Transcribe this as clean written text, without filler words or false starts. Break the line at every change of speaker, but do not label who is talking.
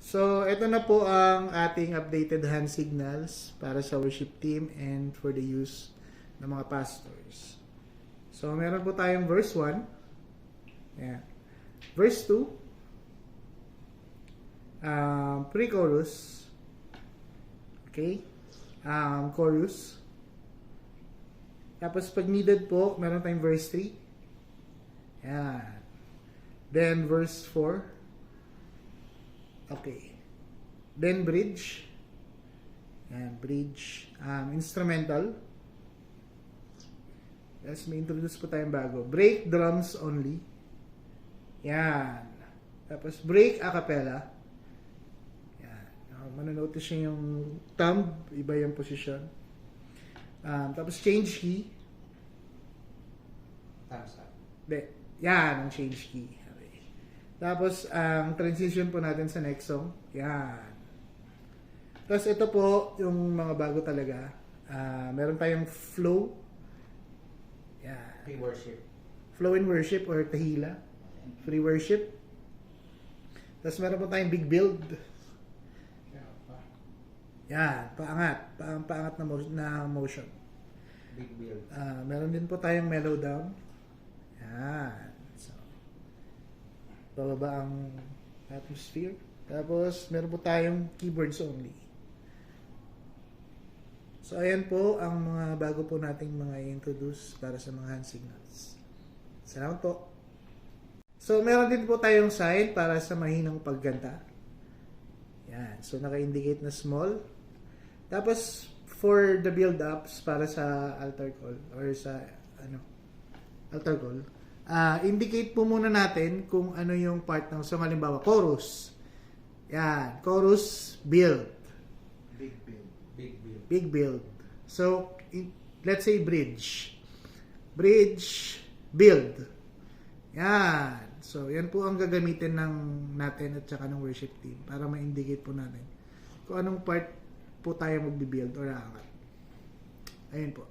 So, ito na po ang ating updated hand signals para sa worship team and for the use ng mga pastors. So, meron po tayong verse 1. Ayan. Verse 2. Pre-chorus. Okay. Chorus. Tapos, pag needed po, meron tayong verse 3. Ayan. Then, verse 4. Okay. Then bridge. Yan, bridge. Instrumental. Yes, may introduce po tayong bago. Break drums only. Yan. Tapos break a cappella. Yan. Manonotice nyo yung thumb. Iba yung position. Tapos change key.
Thumbs up.
Yan, ang change key. Tapos, ang transition po natin sa next song. Yan. Tapos, ito po, yung mga bago talaga. Meron tayong flow. Yan.
Free worship.
Flow in worship or tahila. Free worship. Tapos, meron po tayong big build. Yan. Paangat. Paangat na motion.
Big build.
Meron din po tayong mellow down. Yan. Bababa ang atmosphere. Tapos, meron po tayong keyboards only. So, ayan po ang mga bago po nating mga introduce para sa mga hand signals. Salamat po. So, meron din po tayong sign para sa mahinang pagganta. Yan. So, naka-indicate na small. Tapos, for the build-ups para sa altar call or sa altar call, indicate po muna natin kung ano yung part ng song. Halimbawa, chorus. Yan. Chorus, build.
Big build. Big build.
Big build. So, let's say bridge. Bridge, build. Yan. So, yan po ang gagamitin natin at saka ng worship team para ma-indicate po natin kung anong part po tayo magbi-build or aangat. Ayun po.